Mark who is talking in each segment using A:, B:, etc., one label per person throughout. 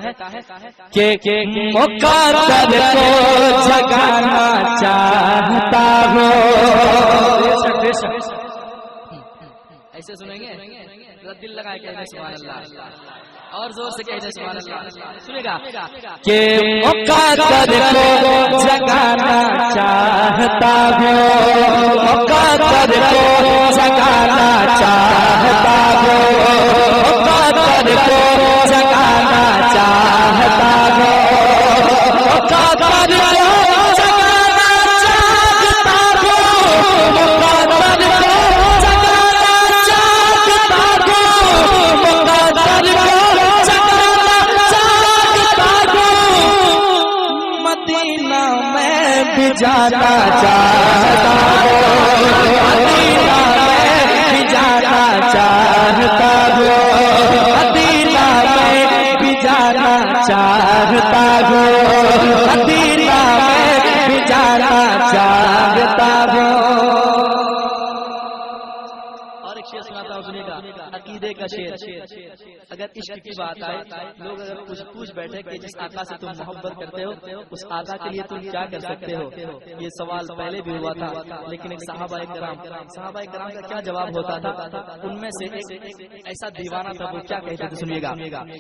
A: کہتا ہے کہ مقدر کو جگانا چاہتا ہوں. ایسے سنیں گے دل لگائے کہ سبحان اللہ, اور زور سے کہتے سبحان اللہ. سنے گا کہ مقدر کو جگانا چاہتا ہوں, مقدر کو جگانا چاہتا ہوں, مقدر کو جگانا چاہتا ہوں, مقدر کو جگانا چاہتا ہوں, مقدر کو جگانا چاہتا ہوں, مقدر کو جگانا چاہتا ہوں, مدینہ میں بھی جانا چاہتا ہوں, مدینہ میں بھی جانا چاہتا ہوں, مدینہ میں بھی جانا چاہتا ہوں, مدینہ میں بھی جانا چاہتا ہوں. اور ایک شعر سناتا ہوں, سنیے گا عقیدے کا شعر. اگر عشق کی بات آئے, لوگ اگر پوچھ بیٹھے کہ جس آقا سے تم محبت کرتے ہو اس آقا کے لیے تم کیا کر سکتے ہو, یہ سوال پہلے بھی ہوا تھا, لیکن ایک صحابہ کرام کا کیا جواب ہوتا تھا. ان میں سے ایک ایسا دیوانہ تھا, وہ کیا کہتے تھے, سنیے گا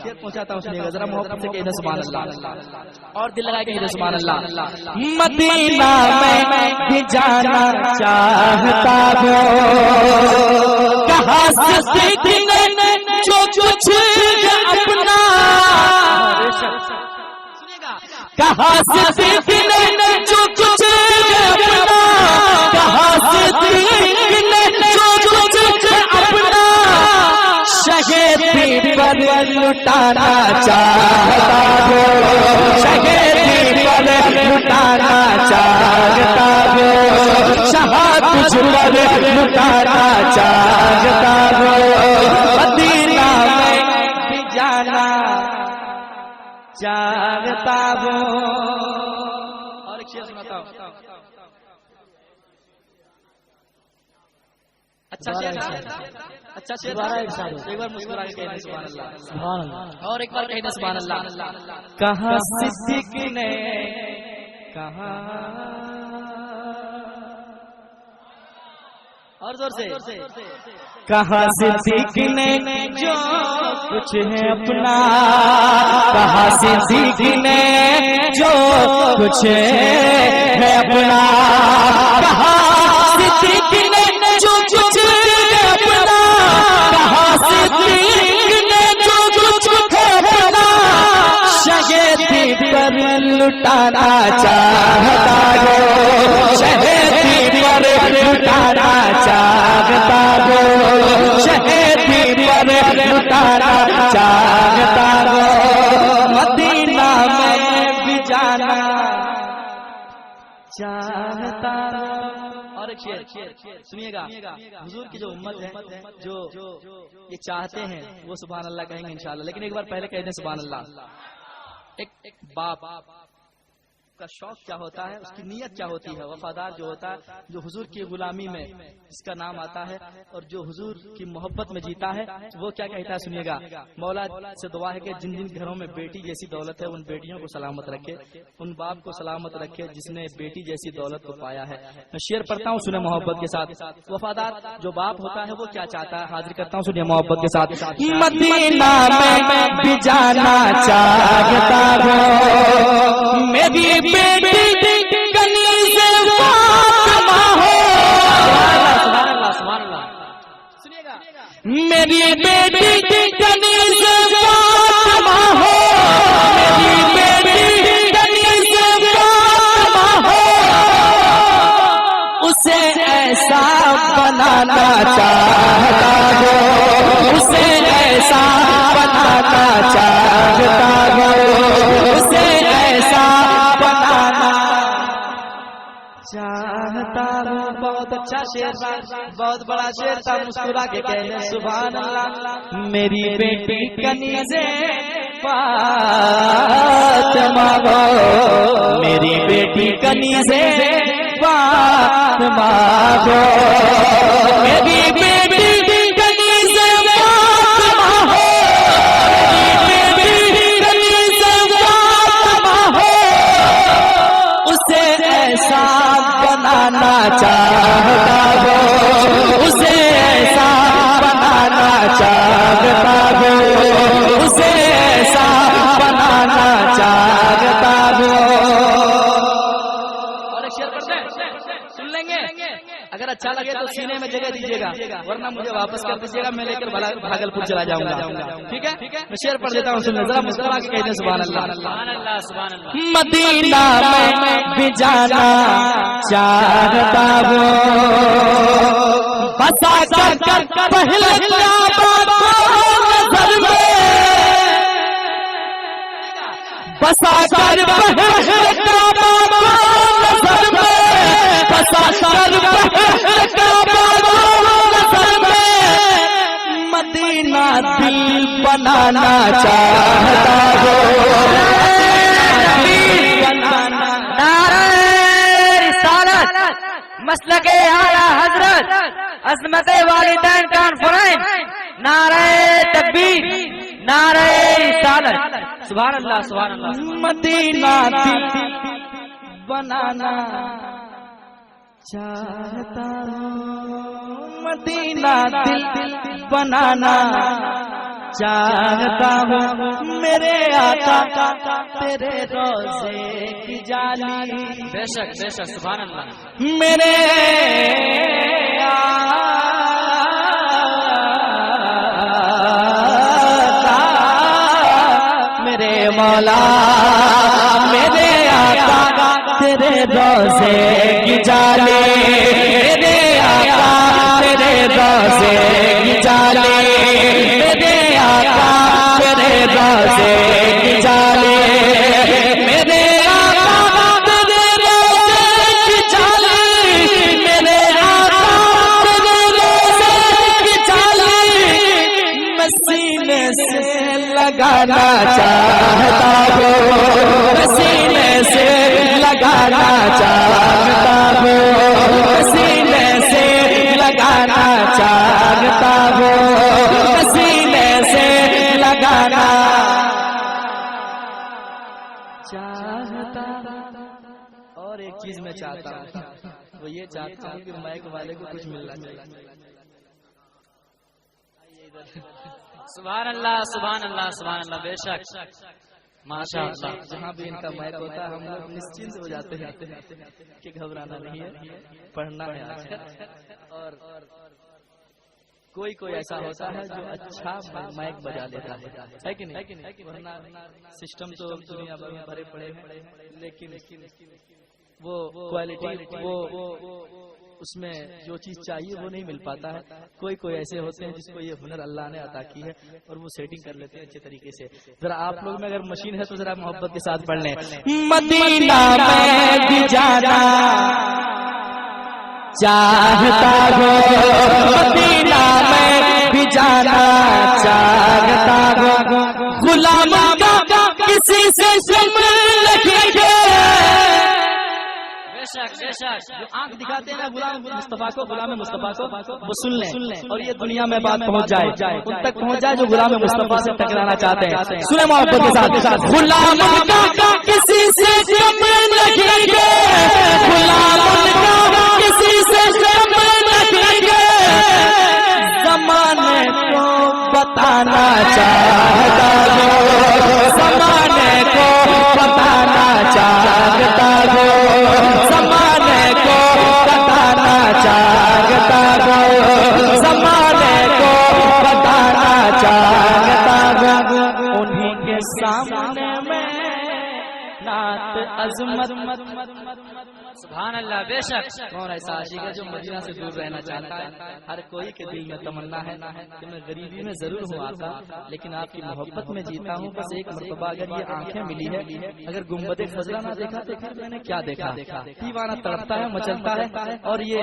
A: شعر پہنچاتا ہوں, سنیے گا ذرا محبت سے کہتے سبحان اللہ, اور دل لگا کے کہتے سبحان اللہ. مدینہ میں بھی جانا چاہتا ہوں, کہاں سے سیکھنے جو کچھ اپنا, کہاں سے سیکھنے جو کچھ اپنا, کہاں سے سیکھنے جو کچھ اپنا, شہیدی پر لٹانا چاہتا ہوں, شہیدی پر لٹانا چاہتا ہوں, شہاد تجھ پر لٹانا چاہتا ہوں, مدینہ میں بھی جانا چاہتا ہوں. اور ایک شعر سناتا ہوں, اچھا شعر, اچھا شعر, ایک بار مسکرا کے کہتے سبحان اللہ, اور ایک بار کہتے سبحان اللہ. کہاں صدیق نے کہاں, اور زور سے, کہاں صدیق نے جو کچھ ہے اپنا, کہاں صدیق نے جو کچھ ہے اپنا, کہاں صدیق نے جو کچھ ہے اپنا, کہاں صدیق نے جو کچھ ہے اپنا, شہیدی پر لٹانا چاہتا ہوں, شہیدی پر لٹانا چاہتا ہوں, شہیدی پر لٹانا چاہتا ہوں, مدینہ میں بھی جانا چاہتا ہوں. اور ایک شعر سنیے گا, حضور کی جو امت ہے جو یہ چاہتے ہیں وہ سبحان اللہ کہیں گے انشاءاللہ, لیکن ایک بار پہلے کہہ دیں سبحان اللہ. ایک باپ کا شوق کیا ہوتا ہے, اس کی نیت کیا ہوتی ہے, وفادار جو ہوتا ہے, جو حضور کی غلامی میں اس کا نام آتا ہے اور جو حضور کی محبت میں جیتا ہے, وہ کیا کہتا ہے, سنیے گا. مولا سے دعا ہے کہ جن جن گھروں میں بیٹی جیسی دولت ہے ان بیٹیوں کو سلامت رکھے, ان باپ کو سلامت رکھے جس نے بیٹی جیسی دولت کو پایا ہے. میں شعر پڑھتا ہوں, سنیں محبت کے ساتھ. وفادار جو باپ ہوتا ہے وہ کیا چاہتا ہے, حاضر کرتا ہوں, سنیے محبت کے ساتھ. مدینہ میں بھی جانا چاہتا ہوں, میری بیٹی کنیز فاطمہ ہو, میری بیٹی کنیز فاطمہ ہو, میری بیٹی کنیز فاطمہ ہو, اسے ایسا بنانا چاہتا ہوں, اسے ایسا بنانا چاہتا ہوں, اسے ایسا بنانا چاہتا ہوں. بہت اچھا شعر تھا, بہت بڑا شعر تھا, مسکرا کے کہنے سبحان اللہ. میری بیٹی کنیز فاطمہ ہو, میری بیٹی کنیز فاطمہ ہو, میری بیٹی کنیز فاطمہ ہو, میری بیٹی کنیز لگے تو سینے میں جگہ دیجیے گا، ورنہ مجھے واپس کر دیجیے گا، میں لے کر بھاگلپور چلا جاؤں گا. ٹھیک ہے، میں شعر پڑھ دیتا ہوں، سنیں ذرا، مسکرا کے کہتے ہیں سبحان اللہ. مدینہ میں بھی جانا چاہتا ہوں، بسا کر پہلے کعبہ کو نظر میں، بسا کر پہلے کعبہ کو نظر میں، بسا کر پہلے کعبہ کو نظر میں، مدینہ دل بنانا چاہتا ہوں.
B: مسلک اعلیٰ حضرت عظمت والدین کانفرنس، نعرہ تکبیر، نعرہ رسالت. سبحان اللہ سبحان اللہ.
A: مدینہ دل بنانا چاہتا ہوں، مدینہ دل بنانا چاہتا ہوں، میرے آقا تیرے روزے کی جالی.
B: بے شک بے شک سبحان اللہ.
A: میرے آقا میرے مولا میرے آقا تیرے روزے کی جالی، میرے آقا تیرے روزے کی جالی، میرے آقا تیرے روزے کی جالی، میرے آقا تیرے روزے کی جالی، میرے آقا تیرے روزے کی جالی، میں سینے سے لگانا چاہتا ہوں، میں سینے سے لگانا چاہتا ہوں، سینے سے لگانا چاہتا ہوں، سینے سے لگانا چاہتا. اور ایک چیز میں چاہتا ہوں، وہ یہ چاہتا ہوں کہ مائک والے کو کچھ ملنا چاہیے.
B: سبحان اللہ سبحان اللہ سبحان اللہ. بے شک ماشاء اللہ.
A: جہاں بھی ان کا مائک ہوتا ہے ہم لوگ نشچنت ہو جاتے ہیں کہ گھبرانا نہیں ہے، پڑھنا ہے. اور کوئی ایسا ہوتا ہے جو اچھا مائک بجا لیتا ہے کہ نہیں؟ ورنہ سسٹم تو دنیا بھر میں بھرے پڑے ہیں، لیکن وہ کوالٹی، وہ اس میں جو چیز چاہیے وہ نہیں مل پاتا ہے. کوئی ایسے ہوتے ہیں جس کو یہ ہنر اللہ نے عطا کی ہے اور وہ سیٹنگ کر لیتے ہیں اچھے طریقے سے. ذرا آپ لوگ میں اگر مشین ہے تو ذرا محبت کے ساتھ پڑھ لیں. مدینہ میں بھی جانا چاہتا ہوں، مدینہ میں بھی جانا چاہتا ہوں، غلام کا کسی سے سم لگے گے. جو آنکھ دکھاتے ہیں نا غلام مصطفیٰ کو، غلام مصطفیٰ کو، وہ سن لیں اور یہ دنیا میں بات پہنچ جائے، ان تک پہنچ جائے جو غلام مصطفیٰ سے ٹکرانا چاہتے ہیں. سنیں محبت کے ساتھ. غلام کا کسی سے سم لگے گے، غلام کا کسی سے سم لگے گے، زمانے کو بتانا چاہتا ہوں، زمانے کو بتانا چاہتا ہوں، زمانے کو بتانا چاہتا ہوں، زمانے کو بتانا چاہتا ہوں. انہیں کے سامنے میں نعت عظمت.
B: سبحان اللہ. بے شک.
A: کون ایسا عاشق ہے جو مدینہ سے دور رہنا چاہتا ہے؟ ہر کوئی کے دل میں تمنا ہے کہ میں غریبی میں ضرور ہوں آقا، لیکن آپ کی محبت میں جیتا ہوں. بس ایک مرتبہ اگر یہ آنکھیں ملی ہے، اگر گنبد خضرا نہ دیکھا تو پھر میں نے کیا دیکھا؟ دیوانہ تڑپتا ہے، مچلتا ہے. اور یہ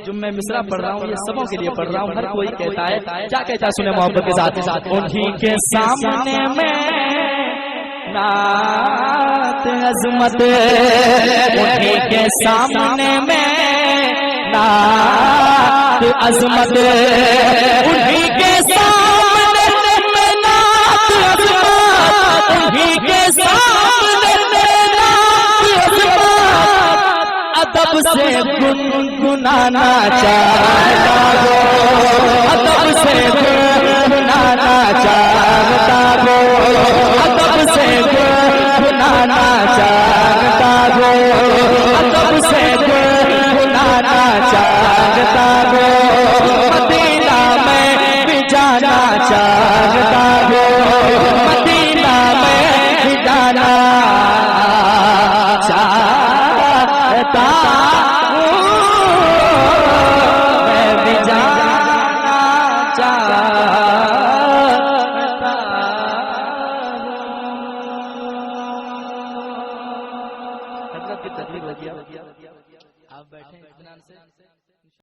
A: جو میں مصرع پڑھ رہا ہوں یہ سبوں کے لیے پڑھ رہا ہوں. ہر کوئی کہتا ہے، کیا کہتا ہے؟ سنیں محبت کے ساتھ. انہیں کے سامنے میں نعت عظمت، انہیں کے سامنے میں نعت عظمت، انہیں کے سامنے میں نعت عظمت، انہیں کے سامنے میں نعت عظمت. ادب سے گنگنانا چاہتا ہوں، ادب سے گنگنانا چاہتا ہوں، ادب سے گنگنانا